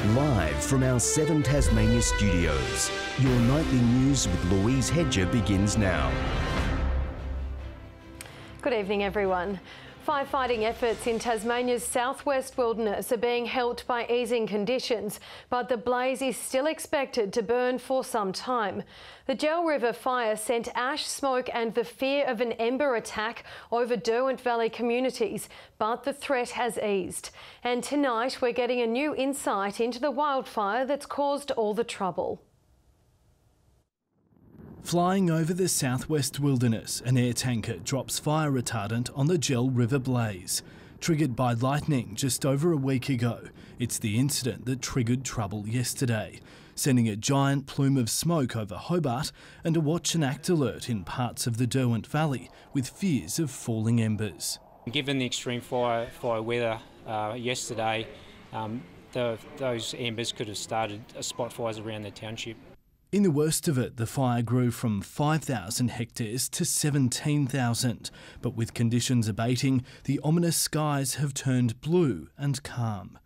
Live from our 7 Tasmania studios, your nightly news with Louise Hedger begins now. Good evening, everyone. Firefighting efforts in Tasmania's southwest wilderness are being helped by easing conditions, but the blaze is still expected to burn for some time. The Gel River fire sent ash, smoke and the fear of an ember attack over Derwent Valley communities, but the threat has eased. And tonight we're getting a new insight into the wildfire that's caused all the trouble. Flying over the southwest wilderness, an air tanker drops fire retardant on the Gel River blaze. Triggered by lightning just over a week ago, it's the incident that triggered trouble yesterday, sending a giant plume of smoke over Hobart and a watch and act alert in parts of the Derwent Valley with fears of falling embers. Given the extreme fire weather yesterday, those embers could have started spot fires around the township. In the worst of it, the fire grew from 5,000 hectares to 17,000. But with conditions abating, the ominous skies have turned blue and calm.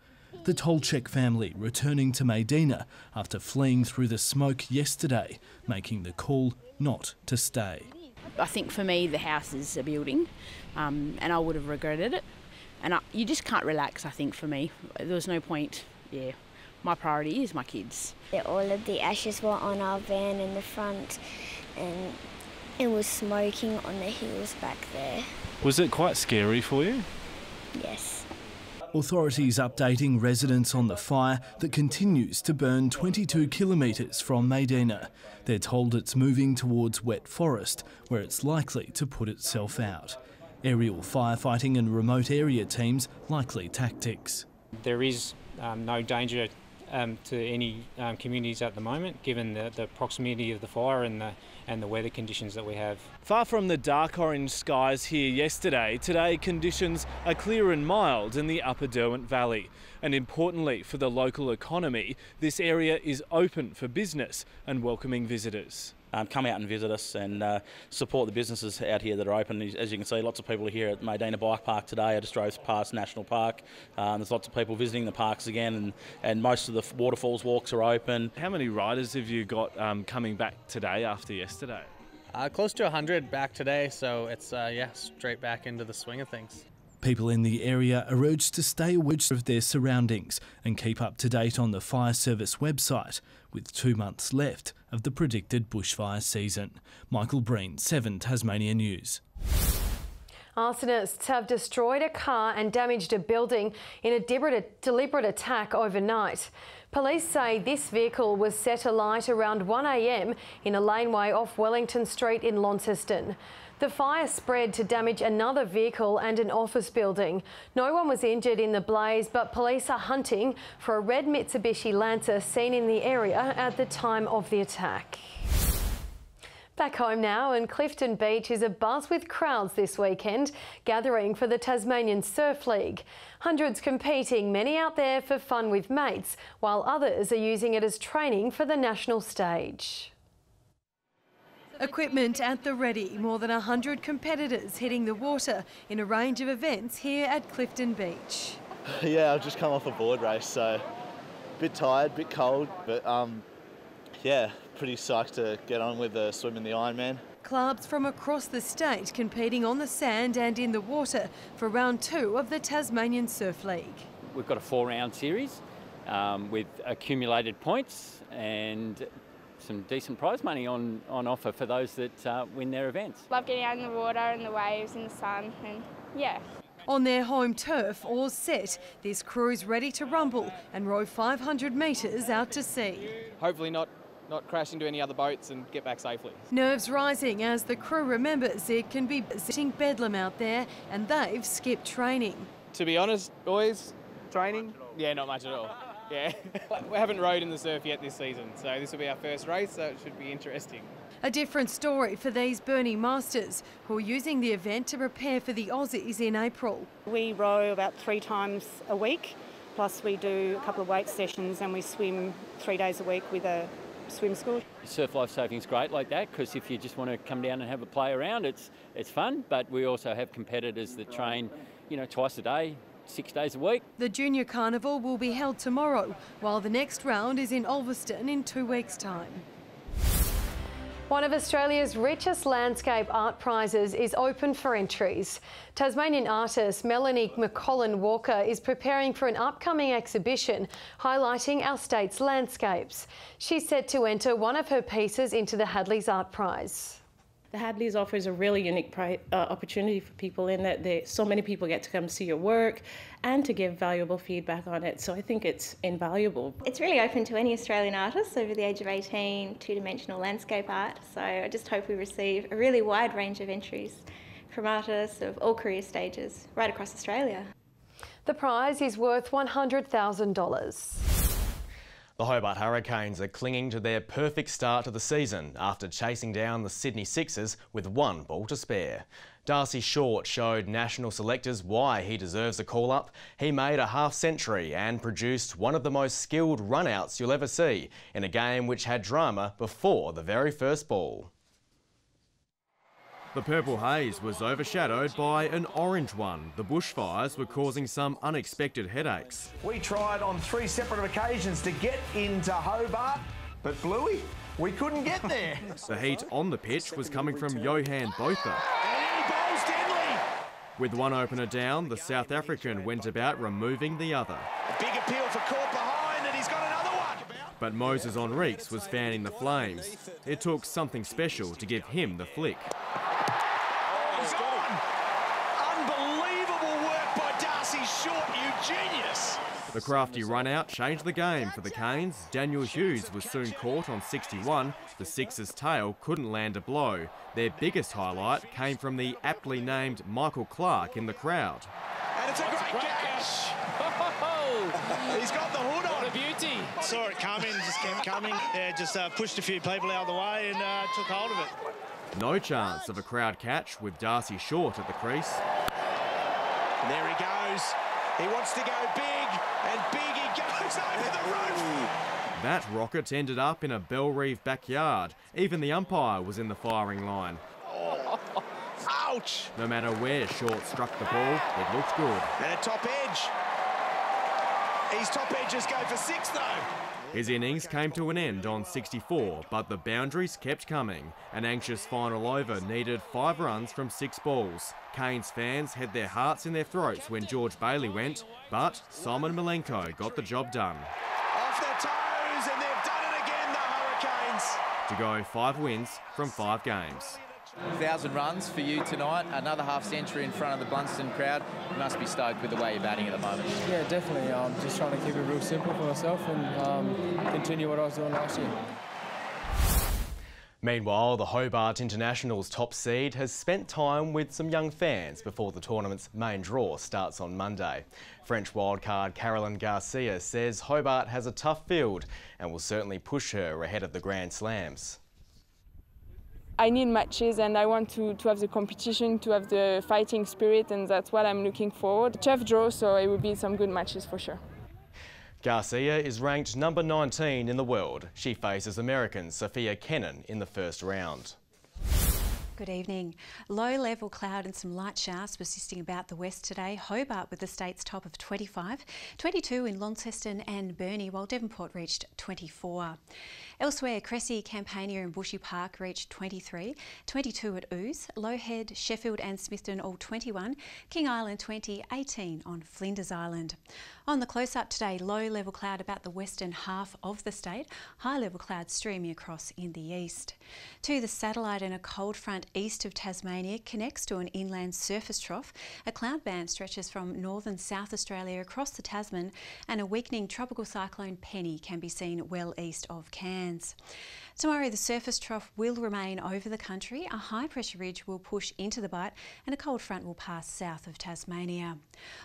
The Tolchek family returning to Medina after fleeing through the smoke yesterday, making the call not to stay. I think for me, the house is a building, and I would have regretted it. And you just can't relax, I think, for me. There was no point, My priority is my kids. All of the ashes were on our van in the front and it was smoking on the hills back there. Was it quite scary for you? Yes. Authorities updating residents on the fire that continues to burn 22 kilometres from Medina. They're told it's moving towards wet forest, where it's likely to put itself out. Aerial firefighting and remote area teams likely tactics. There is no danger to any communities at the moment, given the proximity of the fire and the weather conditions that we have. Far from the dark orange skies here yesterday, today conditions are clear and mild in the upper Derwent Valley. And importantly for the local economy, this area is open for business and welcoming visitors. Come out and visit us and support the businesses out here that are open. As you can see, lots of people are here at Medina Bike Park today. I just drove past National Park. There's lots of people visiting the parks again, and most of the waterfalls walks are open. How many riders have you got coming back today after yesterday? Close to 100 back today, so it's straight back into the swing of things. People in the area are urged to stay aware of their surroundings and keep up to date on the fire service website, with 2 months left of the predicted bushfire season. Michael Breen, 7 Tasmania News. Arsonists have destroyed a car and damaged a building in a deliberate attack overnight. Police say this vehicle was set alight around 1 a.m. in a laneway off Wellington Street in Launceston. The fire spread to damage another vehicle and an office building. No one was injured in the blaze, but police are hunting for a red Mitsubishi Lancer seen in the area at the time of the attack. Back home now, and Clifton Beach is abuzz with crowds this weekend, gathering for the Tasmanian Surf League. Hundreds competing, many out there for fun with mates, while others are using it as training for the national stage. Equipment at the ready, more than 100 competitors hitting the water in a range of events here at Clifton Beach. Yeah, I've just come off a board race, so a bit tired, a bit cold, but pretty psyched to get on with the swim in the Ironman. Clubs from across the state competing on the sand and in the water for round 2 of the Tasmanian Surf League. We've got a 4-round series with accumulated points and some decent prize money on offer for those that win their events. Love getting out in the water and the waves and the sun, and yeah. On their home turf, oars set, this crew's ready to rumble and row 500 metres out to sea. Hopefully not crash into any other boats and get back safely. Nerves rising as the crew remembers it can be sitting bedlam out there, and they've skipped training. To be honest, boys, training? Yeah, not much at all. Yeah, we haven't rowed in the surf yet this season, so this will be our first race, so it should be interesting. A different story for these Burnie Masters, who are using the event to prepare for the Aussies in April. We row about 3 times a week, plus we do a couple of weight sessions and we swim 3 days a week with a swim school. Surf life saving is great like that, because if you just want to come down and have a play around, it's fun, but we also have competitors that train, twice a day, 6 days a week. The Junior Carnival will be held tomorrow, while the next round is in Ulverston in 2 weeks' time. One of Australia's richest landscape art prizes is open for entries. Tasmanian artist Melanie McCollin Walker is preparing for an upcoming exhibition highlighting our state's landscapes. She's set to enter one of her pieces into the Hadley's Art Prize. The Hadleys offers a really unique opportunity for people in that so many people get to come see your work and to give valuable feedback on it. So I think it's invaluable. It's really open to any Australian artists over the age of 18, two-dimensional landscape art. So I just hope we receive a really wide range of entries from artists of all career stages right across Australia. The prize is worth $100,000. The Hobart Hurricanes are clinging to their perfect start to the season after chasing down the Sydney Sixers with 1 ball to spare. Darcy Short showed national selectors why he deserves a call-up. He made a half-century and produced one of the most skilled run-outs you'll ever see in a game which had drama before the very first ball. The purple haze was overshadowed by an orange one. The bushfires were causing some unexpected headaches. We tried on 3 separate occasions to get into Hobart, but Bluey, we couldn't get there. The heat on the pitch was coming from Johan Botha. And he bowls deadly. With one opener down, the South African went about removing the other. A big appeal for caught behind, and he's got another one. But Moses Enriques was fanning the flames. It took something special to give him the flick. He's on! Unbelievable work by Darcy Short, you genius! The crafty run-out changed the game for the Canes. Daniel Hughes was soon caught on 61. The Sixers' tail couldn't land a blow. Their biggest highlight came from the aptly named Michael Clark in the crowd. And it's a great catch! He's got the hood on. What a beauty! Saw it coming, just kept coming. Yeah, just pushed a few people out of the way and took hold of it. No chance of a crowd catch with Darcy Short at the crease. And there he goes. He wants to go big, and big he goes over the roof. That rocket ended up in a Bellreeve backyard. Even the umpire was in the firing line. Oh. Ouch! No matter where Short struck the ball, it looked good. And a top edge. His top edges go for 6 though. His innings came to an end on 64, but the boundaries kept coming. An anxious final over needed 5 runs from 6 balls. Canes fans had their hearts in their throats when George Bailey went, but Simon Milenko got the job done. Off their toes, and they've done it again, the Hurricanes. To go 5 wins from 5 games. 1,000 runs for you tonight, another half-century in front of the Blunston crowd. You must be stoked with the way you're batting at the moment. Yeah, definitely. I'm just trying to keep it real simple for myself and continue what I was doing last year. Meanwhile, the Hobart International's top seed has spent time with some young fans before the tournament's main draw starts on Monday. French wildcard Caroline Garcia says Hobart has a tough field and will certainly push her ahead of the Grand Slams. I need matches and I want to have the competition, to have the fighting spirit, and that's what I'm looking forward. Tough draw, so it will be some good matches for sure. Garcia is ranked number 19 in the world. She faces American Sophia Kenin in the first round. Good evening. Low-level cloud and some light showers persisting about the west today. Hobart with the state's top of 25, 22 in Launceston and Burnie, while Devonport reached 24. Elsewhere, Cressy, Campania and Bushy Park reached 23, 22 at Ouse, Lowhead, Sheffield and Smithton all 21, King Island 20, 18 on Flinders Island. On the close-up today, low-level cloud about the western half of the state, high-level clouds streaming across in the east. To the satellite, and a cold front east of Tasmania connects to an inland surface trough. A cloud band stretches from northern South Australia across the Tasman, and a weakening tropical cyclone Penny can be seen well east of Cairns. Tomorrow the surface trough will remain over the country, a high pressure ridge will push into the Bight and a cold front will pass south of Tasmania.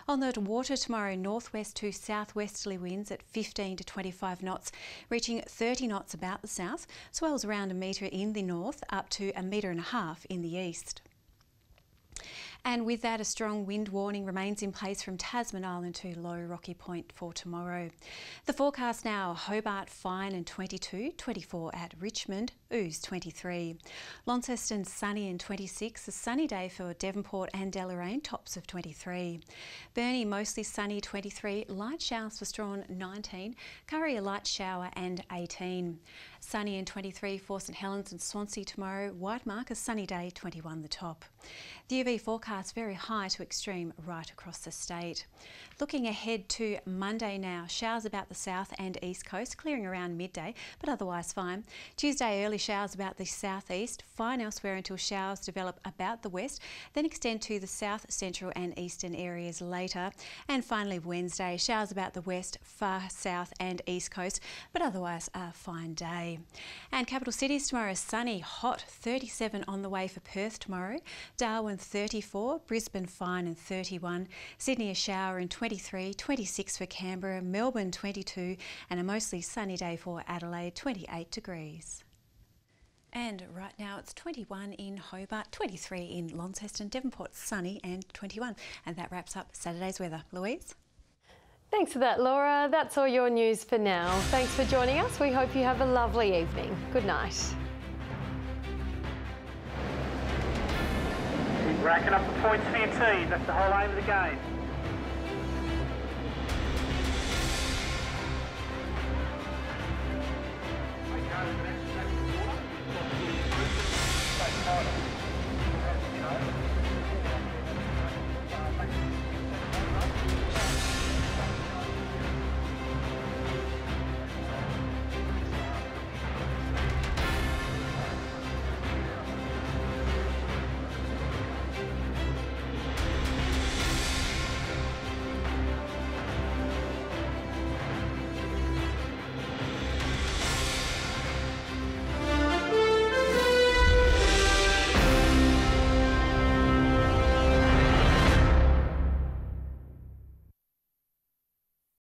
On the water tomorrow, northwest to southwesterly winds at 15 to 25 knots, reaching 30 knots about the south, swells around 1 metre in the north, up to 1.5 metres in the east. And with that, a strong wind warning remains in place from Tasman Island to Low Rocky Point for tomorrow. The forecast now: Hobart fine and 22, 24 at Richmond, ooze 23. Launceston sunny and 26, a sunny day for Devonport and Deloraine, tops of 23. Burnie mostly sunny 23, light showers for Strawn 19, Curry a light shower and 18. Sunny and 23 for St Helens and Swansea tomorrow, Whitemark a sunny day 21 the top. The UV forecast very high to extreme right across the state. Looking ahead to Monday now, showers about the south and east coast, clearing around midday, but otherwise fine. Tuesday, early showers about the southeast, fine elsewhere until showers develop about the west, then extend to the south, central and eastern areas later. And finally, Wednesday, showers about the west, far south and east coast, but otherwise a fine day. And capital cities tomorrow, sunny, hot, 37 on the way for Perth tomorrow, Darwin 34, Brisbane fine and 31, Sydney a shower and 23, 26 for Canberra, Melbourne 22 and a mostly sunny day for Adelaide, 28 degrees. And right now it's 21 in Hobart, 23 in Launceston, Devonport sunny and 21. And that wraps up Saturday's weather. Louise? Thanks for that, Laura. That's all your news for now. Thanks for joining us. We hope you have a lovely evening. Good night. Keep racking up the points for your team. That's the whole aim of the game.